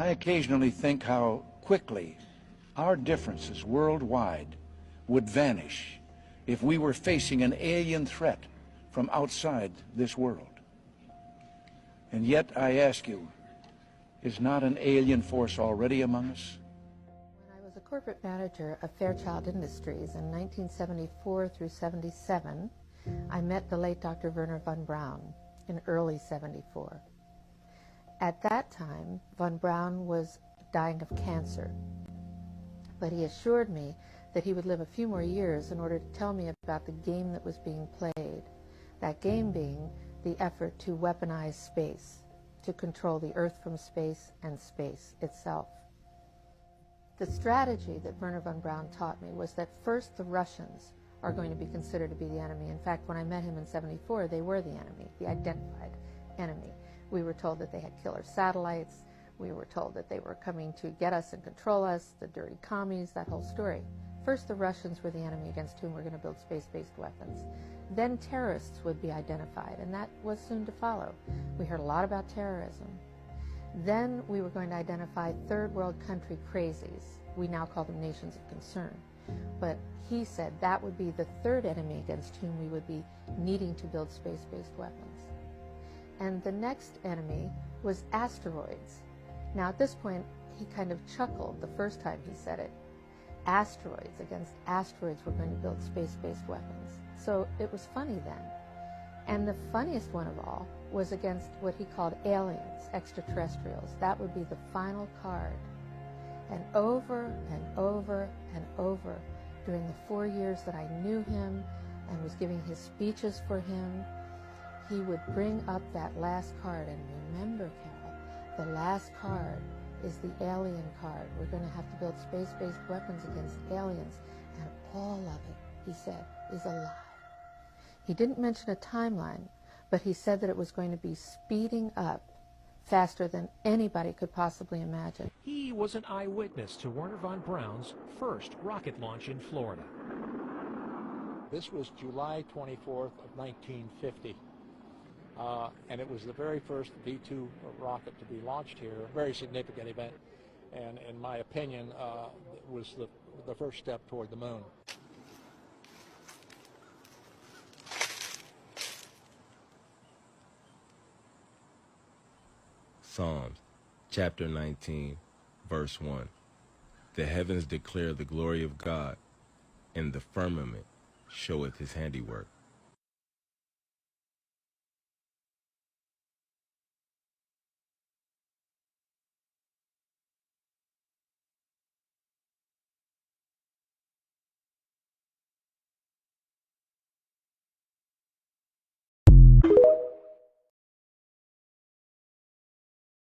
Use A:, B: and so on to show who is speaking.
A: I occasionally think how quickly our differences worldwide would vanish if we were facing an alien threat from outside this world. And yet, I ask you, is not an alien force already among us?
B: When I was a corporate manager of Fairchild Industries in 1974 through 77, I met the late Dr. Wernher von Braun in early 74. At that time, von Braun was dying of cancer, but he assured me that he would live a few more years in order to tell me about the game that was being played, that game being the effort to weaponize space, to control the Earth from space and space itself. The strategy that Wernher von Braun taught me was that first the Russians are going to be considered to be the enemy. In fact, when I met him in 74, they were the enemy, the identified enemy. We were told that they had killer satellites. We were told that they were coming to get us and control us, the dirty commies, that whole story. First, the Russians were the enemy against whom we're going to build space-based weapons. Then terrorists would be identified, and that was soon to follow. We heard a lot about terrorism. Then we were going to identify third world country crazies. We now call them nations of concern. But he said that would be the third enemy against whom we would be needing to build space-based weapons. And the next enemy was asteroids. Now at this point, he kind of chuckled the first time he said it. Asteroids, against asteroids we're going to build space-based weapons. So it was funny then. And the funniest one of all was against what he called aliens, extraterrestrials. That would be the final card. And over and over and over during the 4 years that I knew him and was giving his speeches for him, he would bring up that last card. And remember, Carol, the last card is the alien card. We're going to have to build space-based weapons against aliens. And all of it, he said, is a lie. He didn't mention a timeline, but he said that it was going to be speeding up faster than anybody could possibly imagine.
C: He was an eyewitness to Wernher von Braun's first rocket launch in Florida.
D: This was July 24th of 1950, and it was the very first V-2 rocket to be launched here, a very significant event, and in my opinion, was the first step toward the moon.
E: Psalms, chapter 19, verse 1. The heavens declare the glory of God, and the firmament showeth his handiwork.